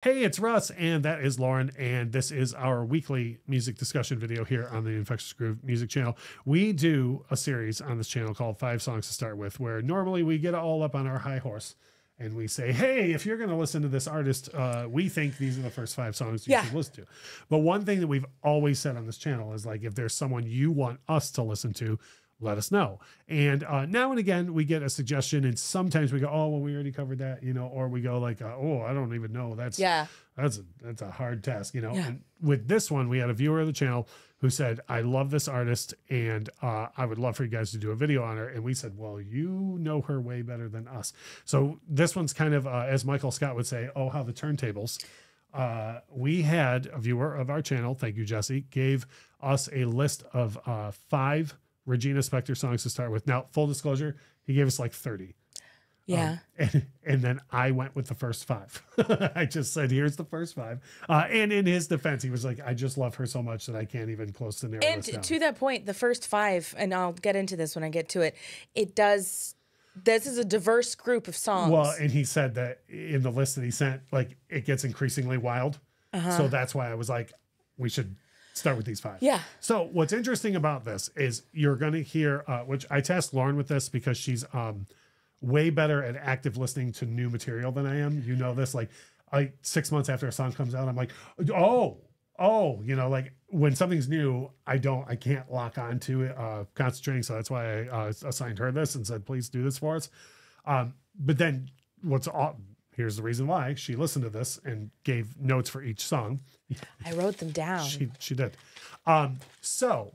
Hey, it's Russ, and that is Lauren, and this is our weekly music discussion video here on the Infectious Groove music channel. We do a series on this channel called 5 Songs to Start With, where normally we get all up on our high horse and we say, hey, if you're going to listen to this artist, we think these are the first 5 songs you should listen to. But one thing that we've always said on this channel is, like, if there's someone you want us to listen to, let us know. And now and again, we get a suggestion, and sometimes we go, oh, well, we already covered that, you know, or we go like, oh, I don't even know. That's a hard task, you know. Yeah. And with this one, we had a viewer of the channel who said, I love this artist, and I would love for you guys to do a video on her. And we said, well, you know her way better than us. So this one's kind of, as Michael Scott would say, oh, how the turntables. We had a viewer of our channel, thank you, Jesse, gave us a list of 5 Regina Spektor songs to start with. Now, full disclosure, he gave us like 30. Yeah. And then I went with the first 5. I just said, here's the first 5. And in his defense, he was like, I just love her so much that I can't even close to narrow this down. And to that point, the first 5, and I'll get into this when I get to it, this is a diverse group of songs. Well, and he said that in the list that he sent, like, it gets increasingly wild. So that's why I was like, we should start with these 5. Yeah. So what's interesting about this is you're going to hear, which I tasked Lauren with this because she's way better at active listening to new material than I am. You know this, like 6 months after a song comes out, I'm like, oh, you know, like when something's new, I can't lock on to it, concentrating. So that's why I assigned her this and said, please do this for us. But then here's the reason why she listened to this and gave notes for each song. I wrote them down. She did. So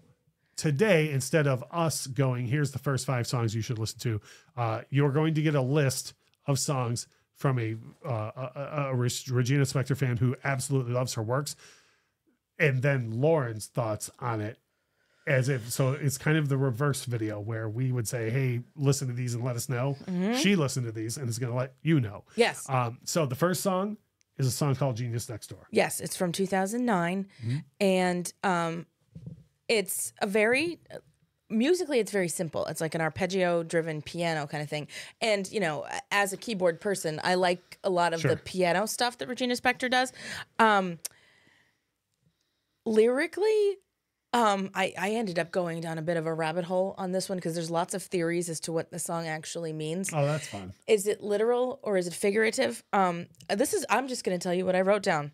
today, instead of us going, here's the first 5 songs you should listen to, you're going to get a list of songs from a Regina Spektor fan who absolutely loves her works, and then Lauren's thoughts on it. So it's kind of the reverse video where we would say, hey, listen to these and let us know. She listened to these and is going to let you know. Yes. So the first song is a song called Genius Next Door. Yes, it's from 2009. And it's musically, it's very simple. It's like an arpeggio-driven piano kind of thing. And, you know, as a keyboard person, I like a lot of the piano stuff that Regina Spektor does. Lyrically, I ended up going down a bit of a rabbit hole on this one because there's lots of theories as to what the song actually means. Oh, that's fun. Is it literal or is it figurative? I'm just going to tell you what I wrote down.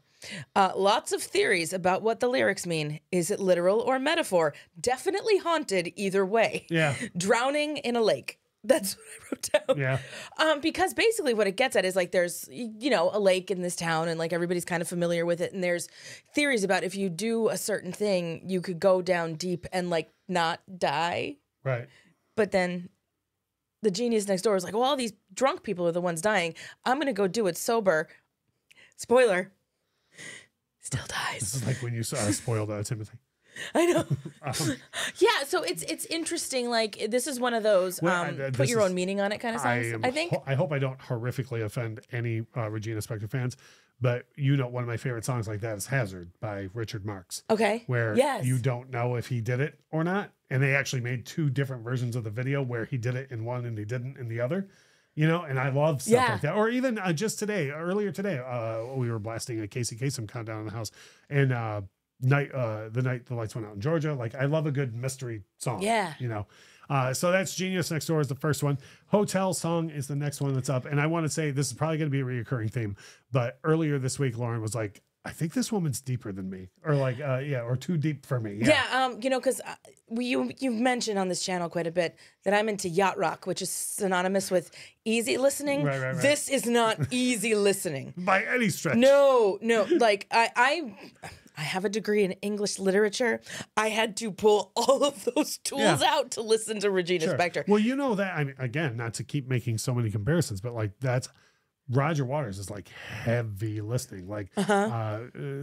Lots of theories about what the lyrics mean. Is it literal or metaphor? Definitely haunted either way. Yeah. Drowning in a lake. That's what I wrote down. Yeah. Because basically what it gets at is, like, there's, you know, a lake in this town and, like, everybody's kind of familiar with it. And there's theories about if you do a certain thing, you could go down deep and, like, not die. Right. But then the genius next door is like, well, all these drunk people are the ones dying. I'm going to go do it sober. Spoiler. Still dies. This is like when you spoiled Timothy. I know. Yeah, so it's interesting. Like, this is one of those put your own meaning on it kind of songs, I think. I hope I don't horrifically offend any Regina Spektor fans, but you know, one of my favorite songs like that is Hazard by Richard Marx. Okay. Where you don't know if he did it or not. And they actually made 2 different versions of the video where he did it in one and he didn't in the other. You know, and I love stuff like that. Or even earlier today, we were blasting a Casey Kasem countdown in the house. And the night the lights went out in Georgia. Like, I love a good mystery song. Yeah. You know, so that's Genius Next Door is the first one. Hotel Song is the next one that's up. And I want to say this is probably going to be a reoccurring theme, but earlier this week, Lauren was like, I think this woman's deeper than me, or like, or too deep for me. Yeah. You know, because you've mentioned on this channel quite a bit that I'm into yacht rock, which is synonymous with easy listening. Right. This is not easy listening by any stretch. No. Like, I have a degree in English literature. I had to pull all of those tools out to listen to Regina Spektor. Well, you know that, I mean, again, not to keep making so many comparisons, but like Roger Waters is like heavy listening. Like,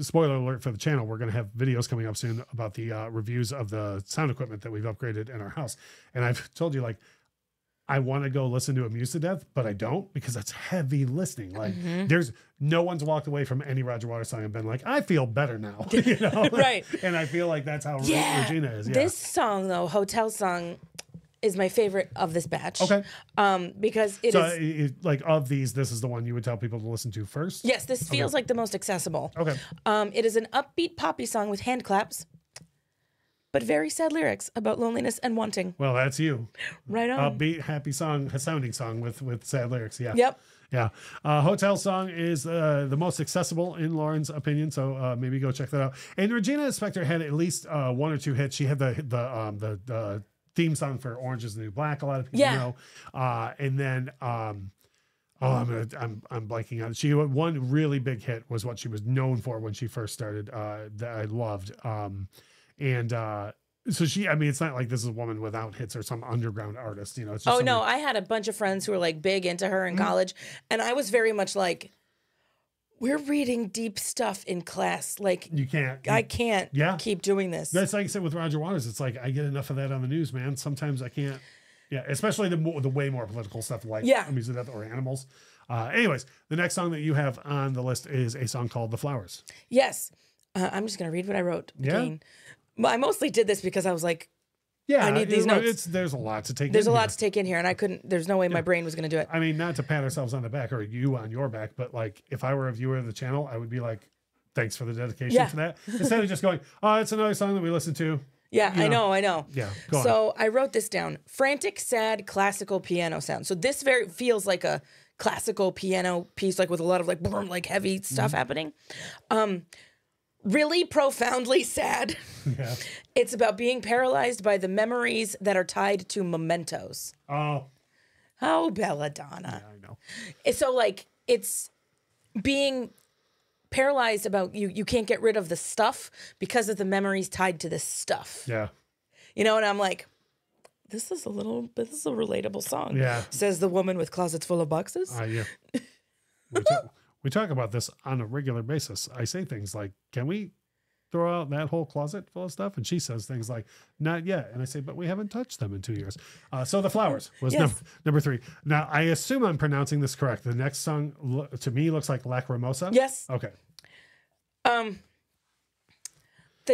spoiler alert for the channel, we're going to have videos coming up soon about the reviews of the sound equipment that we've upgraded in our house. And I've told you, like, I want to go listen to Amused to Death, but I don't, because that's heavy listening. Like, there's no one's walked away from any Roger Waters song and been like, I feel better now. You know? Right. And I feel like that's how Regina is. Yeah. This song, though, Hotel Song, is my favorite of this batch. Okay. Because it is like of these, this is the one you would tell people to listen to first? yes, this feels like the most accessible. Okay. It is an upbeat poppy song with hand claps, but very sad lyrics about loneliness and wanting. Well, that's you. Right on. Upbeat, happy song, a sounding song with sad lyrics. Yeah. Yep. Yeah. Hotel Song is the most accessible in Lauren's opinion. So maybe go check that out. And Regina Spektor had at least one or two hits. She had the theme song for Orange is the New Black. A lot of people know. And then, I'm blanking on it. She had one really big hit was what she was known for when she first started, that I loved. So it's not like this is a woman without hits or some underground artist, It's just no, I had a bunch of friends who were like big into her in college, and I was very much like, we're reading deep stuff in class. Like I can't keep doing this. That's like I said with Roger Waters. It's like I get enough of that on the news, man. Sometimes I can't. Yeah, especially the way more political stuff like Music Death or Animals. Anyways, the next song that you have on the list is a song called "The Flowers." Yes, I'm just gonna read what I wrote. Again. Well, I mostly did this because I was like, I need these notes. There's a lot to take. There's a lot to take in here, and I couldn't. There's no way my brain was going to do it. I mean, not to pat ourselves on the back or you on your back, but like if I were a viewer of the channel, I would be like, thanks for the dedication for that. Instead of just going, oh, it's another song that we listen to. Yeah, I know. Yeah, go on. So I wrote this down: frantic, sad, classical piano sound. So this very feels like a classical piano piece, like with a lot of like boom, like heavy stuff happening. Really profoundly sad. Yeah. It's about being paralyzed by the memories that are tied to mementos. Oh, belladonna. Yeah, I know. So like it's being paralyzed about you can't get rid of the stuff because of the memories tied to this stuff. Yeah. And I'm like, this is a relatable song. Yeah. Says the woman with closets full of boxes. Yeah. We talk about this on a regular basis. I say things like, can we throw out that whole closet full of stuff? And she says things like, not yet. And I say, but we haven't touched them in 2 years. So The Flowers was number 3. Now, I assume I'm pronouncing this correct. The next song to me looks like Lacrimosa. Yes. Okay. The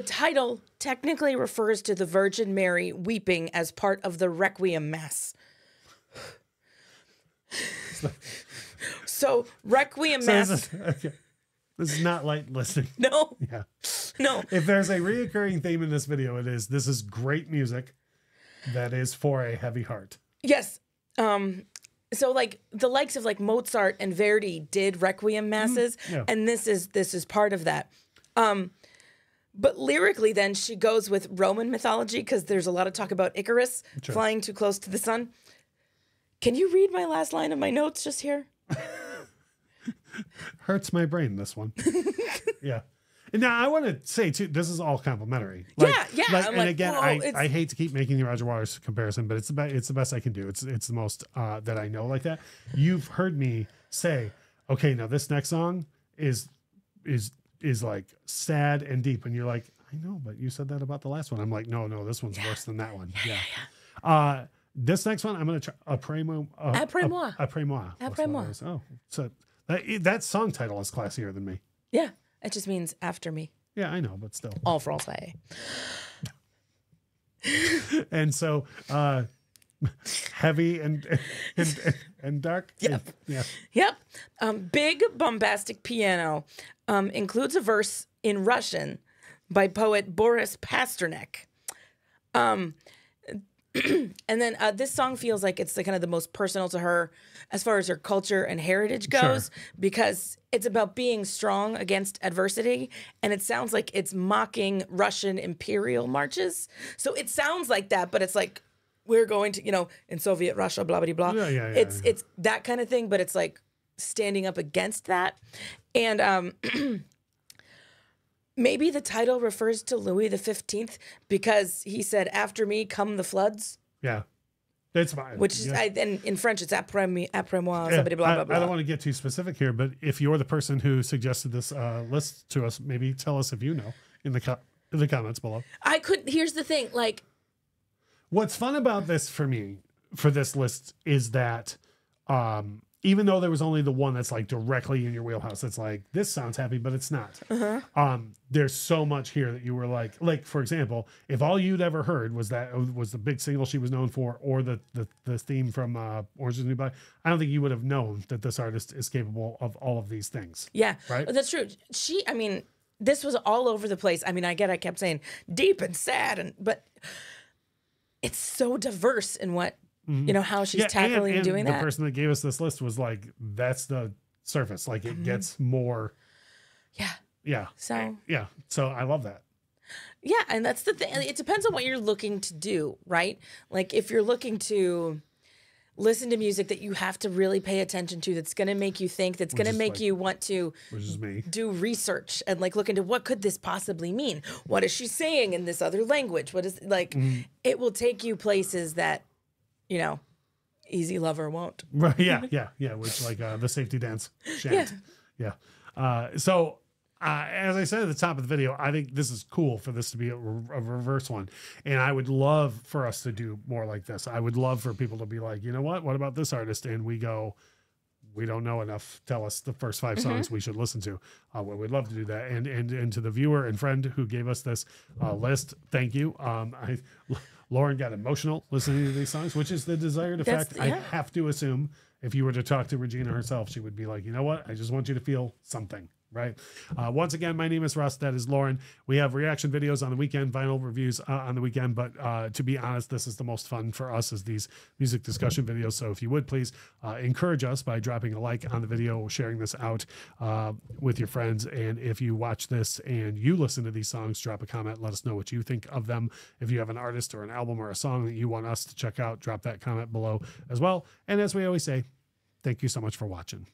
title technically refers to the Virgin Mary weeping as part of the Requiem Mass. So Requiem Mass. This is not light listening. No. Yeah. No. If there's a reoccurring theme in this video, this is great music that is for a heavy heart. Yes. So like the likes of like Mozart and Verdi did Requiem Masses, and this is part of that. But lyrically then she goes with Roman mythology because there's a lot of talk about Icarus flying too close to the sun. Can you read my last line of my notes just here? Hurts my brain, this one. Yeah. And now I want to say too, this is all complimentary. Like, I hate to keep making the Roger Waters comparison, but it's the best I can do. It's the most that I know like that. You've heard me say, okay, now this next song is like sad and deep, and you're like, I know, but you said that about the last one. I'm like, no, this one's worse than that one. Yeah. This next one, I'm going to try Après-moi. Oh, so that song title is classier than me. Yeah, it just means after me. Yeah, I know, but still. All français. And so, heavy and dark. Yep. Yeah. Yep. Big bombastic piano includes a verse in Russian by poet Boris Pasternak. And then this song feels like it's the kind of the most personal to her as far as her culture and heritage goes, because it's about being strong against adversity. And it sounds like it's mocking Russian imperial marches. So it sounds like that, but it's like, we're going to, in Soviet Russia, blah, blah, blah. It's that kind of thing, but it's like standing up against that. And maybe the title refers to Louis XV because he said, after me come the floods. Yeah, that's fine. Which is, and in French, it's après moi, somebody blah, blah, blah. I don't want to get too specific here, but if you're the person who suggested this list to us, maybe tell us if you know in the comments below. Here's the thing, like. What's fun about this for me, for this list, is that even though there was only the one that's like directly in your wheelhouse, it's like, this sounds happy, but it's not. There's so much here that you were like, for example, if all you'd ever heard was the big single she was known for, or the theme from Orange is the New Black, I don't think you would have known that this artist is capable of all of these things. Yeah, right. That's true. This was all over the place. I mean, I kept saying deep and sad, but it's so diverse in what, how she's tackling and doing that. The person that gave us this list was like, that's the surface. Like, it gets more. Yeah. Yeah. So. Yeah. So I love that. Yeah. And that's the thing. It depends on what you're looking to do, right? Like, if you're looking to listen to music that you have to really pay attention to, that's going to make you think, that's going to make you want to do research and like look into what could this possibly mean? What is she saying in this other language? What is like, it will take you places that, Easy Lover won't. Right. Yeah. Which like the safety dance shan't. Yeah. So as I said at the top of the video, I think this is cool for this to be a reverse one. And I would love for us to do more like this. I would love for people to be like, you know what about this artist? And we go, we don't know enough. Tell us the first 5 songs we should listen to. We'd love to do that. And to the viewer and friend who gave us this list, thank you. Lauren got emotional listening to these songs, which is the desired effect. I have to assume if you were to talk to Regina herself, she would be like, you know what? I just want you to feel something. Right. Once again, my name is Russ. That is Lauren. We have reaction videos on the weekend, vinyl reviews on the weekend. But to be honest, this is the most fun for us, is these music discussion videos. So if you would please encourage us by dropping a like on the video or sharing this out with your friends. And if you watch this and you listen to these songs, drop a comment. Let us know what you think of them. If you have an artist or an album or a song that you want us to check out, drop that comment below as well. And as we always say, thank you so much for watching.